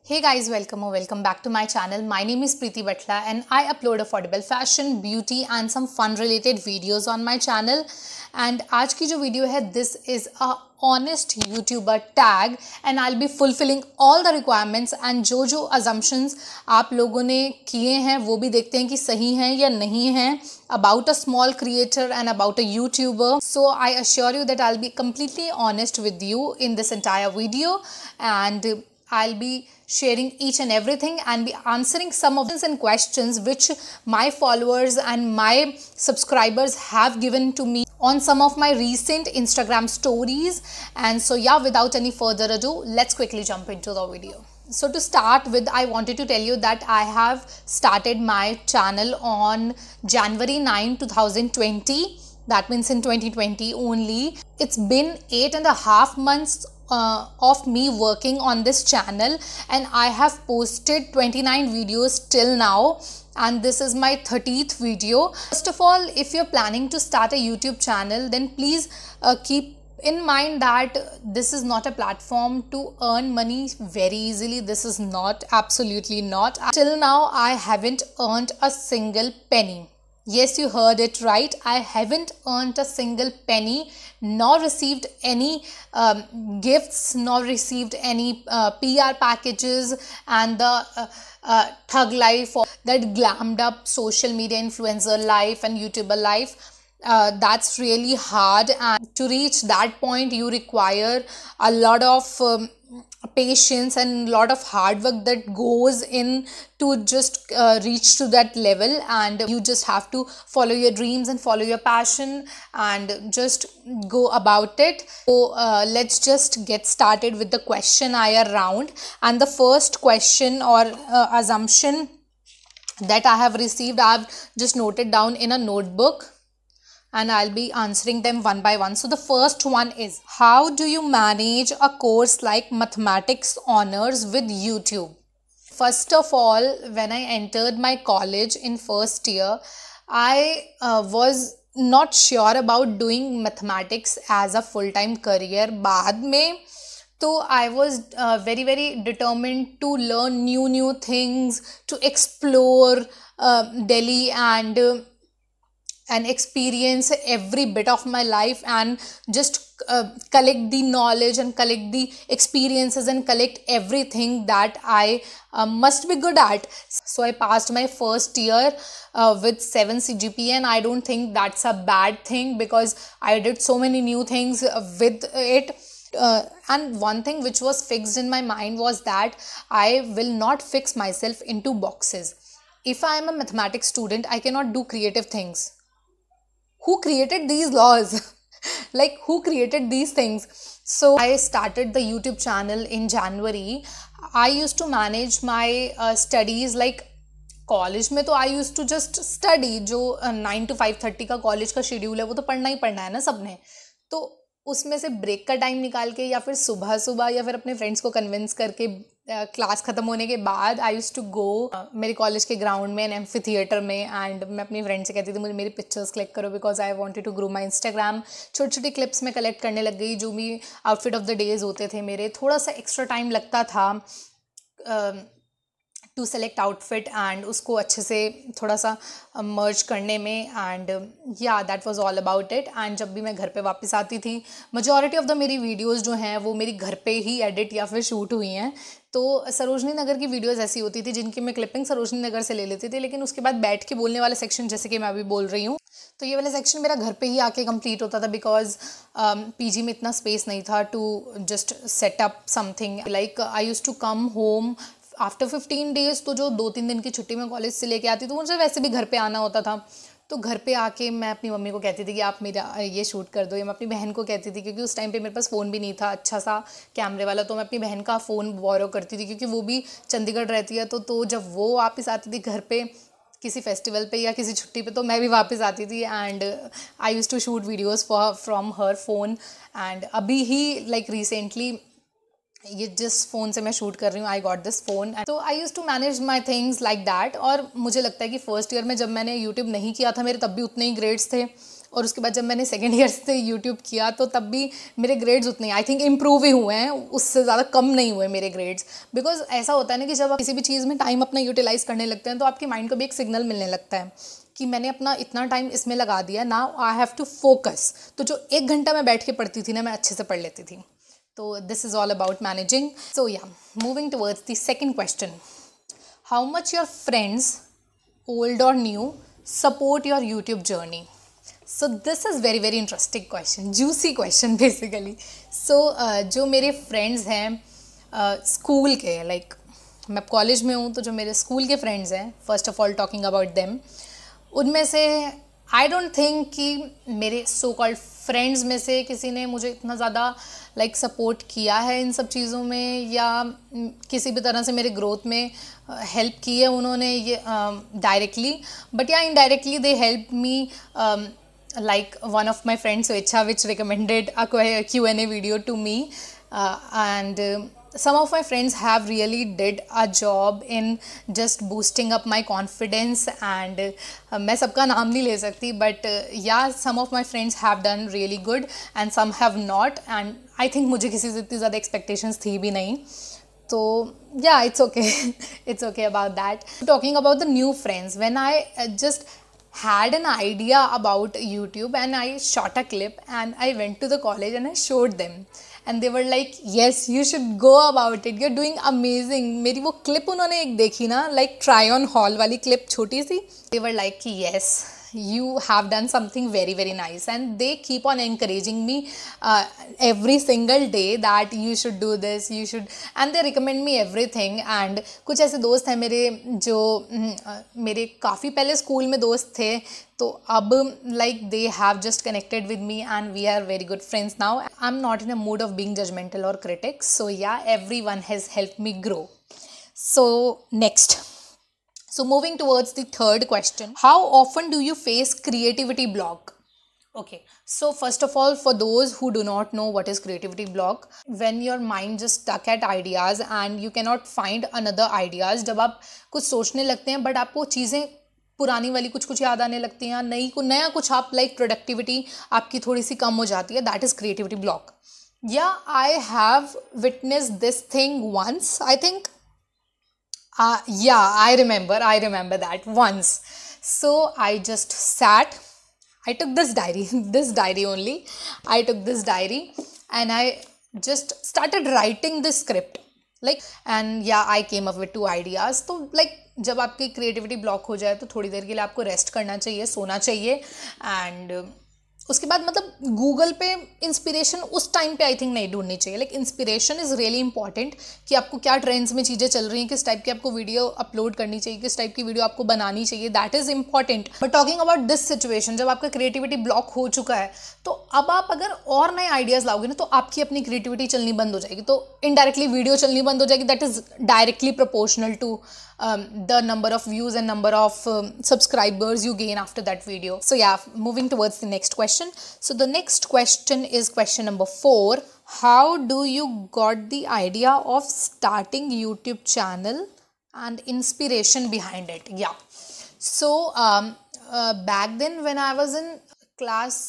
Hey guys, welcome or welcome back to my channel. My name is Preeti Batla and I upload affordable fashion, beauty and some fun related videos on my channel. And आज की जो video है, this is a honest YouTuber tag and I'll be fulfilling all the requirements and जो assumptions आप लोगों ने किए हैं वो भी देखते हैं कि सही हैं या नहीं हैं about a small creator and about a YouTuber. So I assure you that I'll be completely honest with you in this entire video and I'll be sharing each and everything and be answering some of the questions which my followers and my subscribers have given to me on some of my recent Instagram stories. And so yeah, without any further ado, let's quickly jump into the video. So to start with, I wanted to tell you that I have started my channel on January 9, 2020. That means in 2020 only. It's been 8.5 months of me working on this channel and I have posted 29 videos till now and this is my 30th video. First of all, if you're planning to start a YouTube channel, then please keep in mind that this is not a platform to earn money very easily. This is not, absolutely not. Till now I haven't earned a single penny. Yes, you heard it right. I haven't earned a single penny, nor received any gifts, nor received any PR packages and the thug life, or that glammed up social media influencer life and YouTuber life. That's really hard, and to reach that point you require a lot of patience and a lot of hard work that goes in to just reach to that level, and you just have to follow your dreams and follow your passion and just go about it. So let's just get started with the questionnaire round. And the first question or assumption that I have received, I've just noted down in a notebook and I'll be answering them one by one. So the first one is, how do you manage a course like mathematics honors with YouTube? First of all, when I entered my college in first year, I was not sure about doing mathematics as a full-time career. बाद में तो I was very determined to learn new things, to explore Delhi and experience every bit of my life and just collect the knowledge and collect the experiences and collect everything that I must be good at. So I passed my first year with 7 CGPA and I don't think that's a bad thing because I did so many new things with it. And one thing which was fixed in my mind was that I will not fix myself into boxes. If I am a mathematics student, I cannot do creative things. Who created these laws? Like, who created these things? So I started the YouTube channel in January. I used to manage my studies like college में तो आई use to just study. जो 9 to 5:30 का college का schedule है वो तो पढ़ना ही पढ़ना है ना सबने. तो उसमें से ब्रेक का टाइम निकाल के या फिर सुबह या फिर अपने फ्रेंड्स को कन्विंस करके क्लास ख़त्म होने के बाद आई यूज टू गो मेरे कॉलेज के ग्राउंड में, एम्फी थिएटर में, एंड मैं अपनी फ्रेंड से कहती थी मुझे मेरी पिक्चर्स क्लिक करो because I wanted to grow my Instagram. छोटी क्लिप्स में कलेक्ट करने लग गई. जो भी आउटफिट ऑफ द डेज होते थे मेरे, थोड़ा सा एक्स्ट्रा टाइम लगता था टू सेलेक्ट आउटफिट एंड उसको अच्छे से थोड़ा सा मर्ज करने में. एंड या that was all about it. And जब भी मैं घर पे वापस आती थी, मेजॉरिटी ऑफ द मेरी वीडियोस जो हैं वो मेरी घर पे ही एडिट या फिर शूट हुई हैं. तो सरोजनी नगर की वीडियोस ऐसी होती थी जिनकी मैं क्लिपिंग सरोजनी नगर से ले लेती थी, लेकिन उसके बाद बैठ के बोलने वाला सेक्शन जैसे कि मैं अभी बोल रही हूँ, तो ये वाला सेक्शन मेरा घर पे ही आके कंप्लीट होता था बिकॉज पीजी में इतना स्पेस नहीं था to just set up something. Like I use to come home after 15 days. तो जो 2-3 दिन की छुट्टी में कॉलेज से लेके आती तो मुझे वैसे भी घर पे आना होता था. तो घर पे आके मैं अपनी मम्मी को कहती थी कि आप मेरा ये शूट कर दो, या मैं अपनी बहन को कहती थी क्योंकि उस टाइम पे मेरे पास फ़ोन भी नहीं था अच्छा सा कैमरे वाला. तो मैं अपनी बहन का फ़ोन बोरो करती थी क्योंकि वो भी चंडीगढ़ रहती है. तो जब वो वापस आती थी घर पे किसी फेस्टिवल पे या किसी छुट्टी पे, तो मैं भी वापस आती थी and I use to shoot videos from her phone. And अभी ही लाइक रिसेंटली ये जिस फ़ोन से मैं शूट कर रही हूँ, आई गॉट दिस फ़ोन. तो I use to manage my things like that. और मुझे लगता है कि फर्स्ट ईयर में जब मैंने यूट्यूब नहीं किया था, मेरे तब भी उतने ही ग्रेड्स थे और उसके बाद जब मैंने सेकेंड ईयर से यूट्यूब किया तो तब भी मेरे ग्रेड्स उतने आई थिंक इम्प्रूव ही हुए हैं, उससे ज़्यादा कम नहीं हुए मेरे ग्रेड्स। बिकॉज ऐसा होता है ना कि जब आप किसी भी चीज़ में टाइम अपना यूटिलाइज करने लगते हैं तो आपके माइंड को भी एक सिग्नल मिलने लगता है कि मैंने अपना इतना टाइम इसमें लगा दिया, now I have to focus. तो जो 1 घंटा मैं बैठ के पढ़ती थी ना, मैं अच्छे से पढ़ लेती थी। तो this is all about managing. So या, moving towards the second question, how much your friends old or new support your YouTube journey? So this is very very interesting question, juicy question basically. So जो मेरे friends हैं school के, like मैं college में हूँ, तो जो मेरे स्कूल के फ्रेंड्स हैं, first of all talking about them, उनमें से आई डोंट थिंक कि मेरे सो कॉल्ड फ्रेंड्स में से किसी ने मुझे इतना ज़्यादा लाइक सपोर्ट किया है इन सब चीज़ों में, या किसी भी तरह से मेरे ग्रोथ में हेल्प की है उन्होंने ये डायरेक्टली, बट या indirectly they help me, like one of my friends Swechha, which recommended a Q&A video to me, and some of my friends have really did a job in just boosting up my confidence, and मैं सबका नाम नहीं ले सकती, but yeah, some of my friends have done really good and some have not, and I think मुझे किसी से इतनी ज़्यादा expectations थी भी नहीं, तो yeah, it's okay. It's okay about that. Talking about the new friends, when I just had an idea about YouTube and I shot a clip and I went to the college and I showed them and they were like, yes, you should go about it, you're doing amazing. मेरी वो clip उन्होंने एक देखी ना, like try on haul वाली clip छोटी सी, they were like, yes, you have done something very very nice, and they keep on encouraging me every single day that you should do this, you should, and they recommend me everything. And कुछ ऐसे दोस्त हैं मेरे जो मेरे काफ़ी पहले school में दोस्त थे, तो अब like they have just connected with me and we are very good friends now. I'm not in a mood of being judgmental or critic, so yeah, everyone has helped me grow. So next, so moving towards the third question, how often do you face creativity block? Okay, so first of all, for those who do not know what is creativity block, when your mind just stuck at ideas and you cannot find another ideas, जब आप कुछ सोचने लगते हैं but आपको चीज़ें पुरानी वाली कुछ कुछ याद आने लगती हैं, नई को नया कुछ आप लाइक प्रोडक्टिविटी आपकी थोड़ी सी कम हो जाती है, that is creativity block. Yeah, I have witnessed this thing once, I think. Yeah, I remember that once. So I just sat, I took this diary, this diary only. I took this diary and I just started writing this script. Like, and yeah, I came up with 2 ideas. तो like जब आपकी creativity block हो जाए तो थोड़ी देर के लिए आपको रेस्ट करना चाहिए, सोना चाहिए, एंड उसके बाद मतलब गूगल पे इंस्पिरेशन उस टाइम पे आई थिंक नहीं ढूंढनी चाहिए. Like inspiration is really important कि आपको क्या ट्रेंड्स में चीज़ें चल रही हैं, किस टाइप की आपको वीडियो अपलोड करनी चाहिए, किस टाइप की वीडियो आपको बनानी चाहिए, that is important. But talking about this situation, जब आपका क्रिएटिविटी ब्लॉक हो चुका है तो अब आप अगर और नए आइडियाज़ लाओगे ना तो आपकी अपनी क्रिएटिविटी चलनी बंद हो जाएगी, तो इनडायरेक्टली वीडियो चलनी बंद हो जाएगी. That is directly proportional to the number of views and number of subscribers you gain after that video. So yeah, moving towards the next question. So the next question is question number 4. How do you got the idea of starting YouTube channel and inspiration behind it? Yeah. So back then when I was in class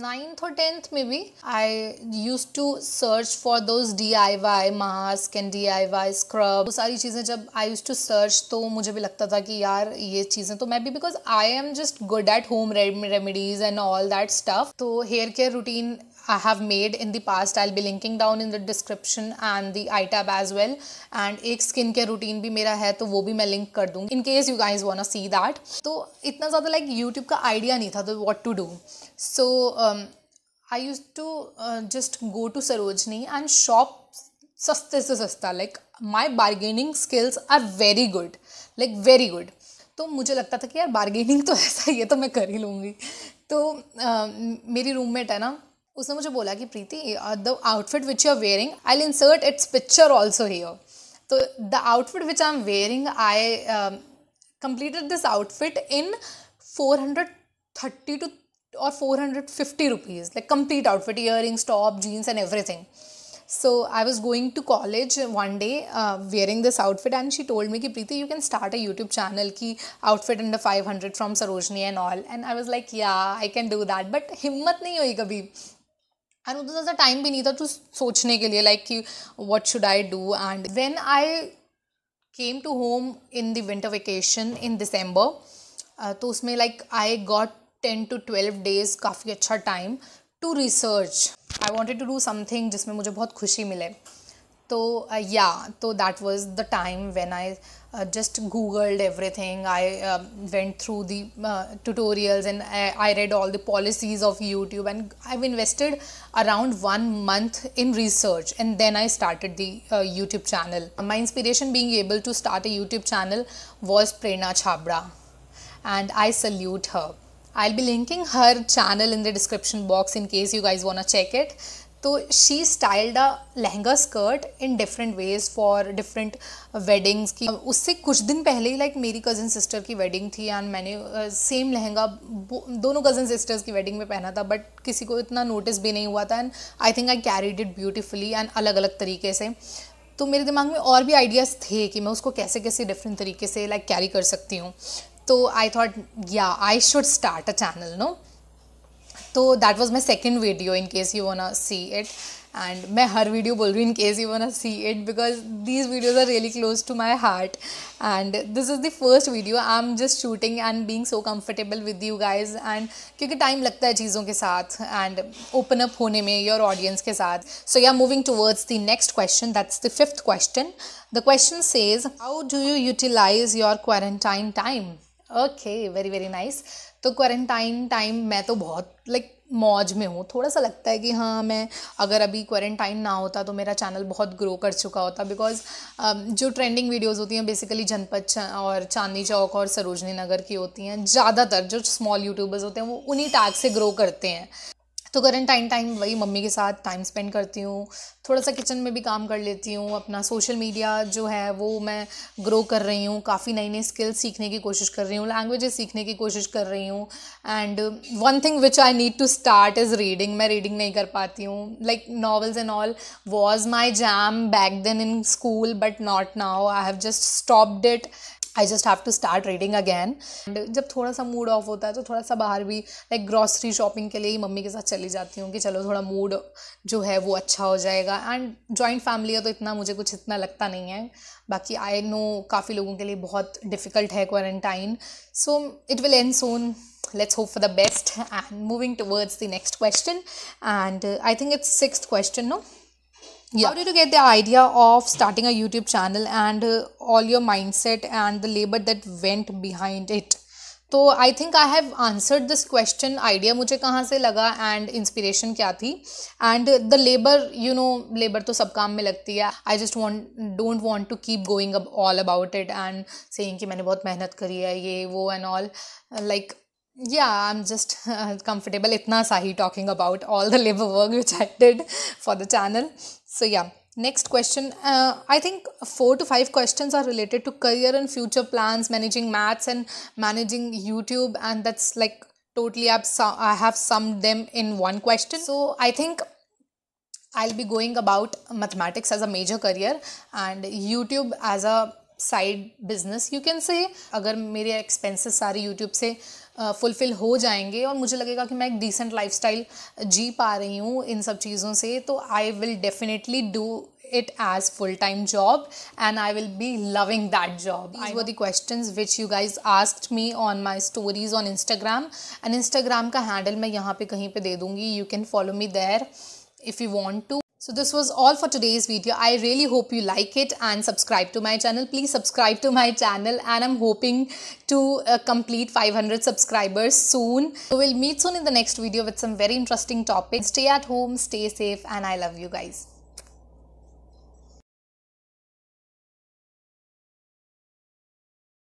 9th or 10th maybe, I used to search for those DIY mask and DIY scrub. वो सारी चीज़ें जब I used to search तो मुझे भी लगता था कि यार ये चीज़ें तो मैं भी, because I am just good at home remedies and all that stuff. तो hair care routine I have made in the past, I'll be linking down in the description and the iTab as well. And एक skin care routine भी मेरा है तो वो भी मैं link कर दूँगी in case you guys wanna see that. तो इतना ज़्यादा लाइक यूट्यूब का आइडिया नहीं था तो what to do. So I used to just go to Sarojini and shop सस्ते से सस्ता. Like my bargaining skills are very good, like very good. तो मुझे लगता था कि यार बार्गेनिंग तो ऐसा ही है तो मैं कर ही लूँगी. तो मेरी रूममेट है ना, उसने मुझे बोला कि Preeti, the outfit which you are wearing, I will insert its picture also here. तो the outfit which I am wearing, I completed this outfit in 430 or 450 rupees, like complete outfit, earrings, top, jeans and everything. So I was going to college one day wearing this outfit, and she told me कि प्रीति, you can start a YouTube channel की outfit under 500 from Sarojini and all, and I was like yeah I can do that, but हिम्मत नहीं हुई कभी, and उतना ज़्यादा time भी नहीं था तो सोचने के लिए like कि what should I do. And when I came to home in the winter vacation in December, तो उसमें like I got 10 to 12 days, काफ़ी अच्छा time to research. I wanted to do something जिसमें मुझे बहुत खुशी मिले. तो तो that was the time when I just googled everything. I went through the tutorials, and I read all the policies of YouTube, and I've invested around 1 month in research, and then I started the YouTube channel. My inspiration being able to start a YouTube channel was Prerna Chhabra, and I salute her. I'll be linking her channel in the description box in case you guys wanna check it. तो she styled a lehenga skirt in different ways for different weddings की. उससे कुछ दिन पहले ही like मेरी cousin sister की wedding थी, and मैंने सेम लहंगा दोनों कज़न सिस्टर्स की वेडिंग में पहना था, बट किसी को इतना नोटिस भी नहीं हुआ था, and I think I carried it beautifully and अलग अलग तरीके से. तो मेरे दिमाग में और भी आइडियाज़ थे कि मैं उसको कैसे कैसे डिफरेंट तरीके से लाइक कैरी कर सकती हूँ. तो I thought I should start a channel, no. तो that was my second video in case you wanna see it. And मैं हर वीडियो बोल रही हूँ in case you wanna see it, because these videos are really close to my heart, and this is the first video. I am just shooting and being so comfortable with you guys, and क्योंकि time लगता है चीज़ों के साथ and open up होने में your audience के साथ. सो या moving towards the next question, that's the 5th question. The question says, how do you utilise your quarantine time? Okay, very very nice. तो क्वारंटाइन टाइम मैं तो बहुत like मौज में हूँ. थोड़ा सा लगता है कि हाँ, मैं अगर अभी क्वारंटाइन ना होता तो मेरा चैनल बहुत ग्रो कर चुका होता, बिकॉज जो ट्रेंडिंग वीडियोस होती हैं बेसिकली जनपद और चांदनी चौक और सरोजनी नगर की होती हैं. ज़्यादातर जो स्मॉल यूट्यूबर्स होते हैं वो उन्हीं टैग से ग्रो करते हैं. तो क्वारंटाइन टाइम वही मम्मी के साथ टाइम स्पेंड करती हूँ, थोड़ा सा किचन में भी काम कर लेती हूँ. अपना सोशल मीडिया जो है वो मैं ग्रो कर रही हूँ, काफ़ी नई नई स्किल्स सीखने की कोशिश कर रही हूँ, लैंग्वेजेस सीखने की कोशिश कर रही हूँ. And one thing which I need to start is reading. मैं रीडिंग नहीं कर पाती हूँ. Like novels and all was my jam back then in school, but not now. I have just stopped it. I just have to start reading again. And जब थोड़ा सा mood off होता है तो थोड़ा सा बाहर भी लाइक ग्रॉसरी शॉपिंग के लिए ही मम्मी के साथ चली जाती हूँ कि चलो थोड़ा मूड जो है वो अच्छा हो जाएगा. एंड जॉइंट फैमिली है तो इतना मुझे कुछ इतना लगता नहीं है. बाकी आई नो काफ़ी लोगों के लिए बहुत डिफ़िकल्ट है quarantine. So it will and soon. Let's hope for the best. And moving towards the next question, and I think it's 6th question, no? Yeah. How did you get the idea of starting a YouTube channel, and all your mindset and the labor that went behind it? तो I think I have answered this question. Idea मुझे कहाँ से लगा and inspiration क्या थी. And the labour, you know, labour तो सब काम में लगती है. I just don't want to keep going all about it and saying कि मैंने बहुत मेहनत करी है ये वो and all. Like I'm just comfortable itna sa hi talking about all the labor work which I did for the channel. So next question. I think 4 to 5 questions are related to career and future plans, managing maths and managing YouTube, and that's like totally I have summed them in one question. So I think I'll be going about mathematics as a major career and YouTube as a side business you can say. अगर मेरे expenses सारे YouTube से fulfil हो जाएंगे और मुझे लगेगा कि मैं एक डिसेंट लाइफस्टाइल जी पा रही हूँ इन सब चीज़ों से, तो I will definitely do it as full-time job and I will be loving that job. These were the questions which you guys asked me on my stories on Instagram, and Instagram का handle मैं यहाँ पे कहीं पे दे दूँगी. You can follow me there if you want to. So this was all for today's video. I really hope you like it and subscribe to my channel. Please subscribe to my channel, and I'm hoping to complete 500 subscribers soon. So we'll meet soon in the next video with some very interesting topics. Stay at home, stay safe, and I love you guys.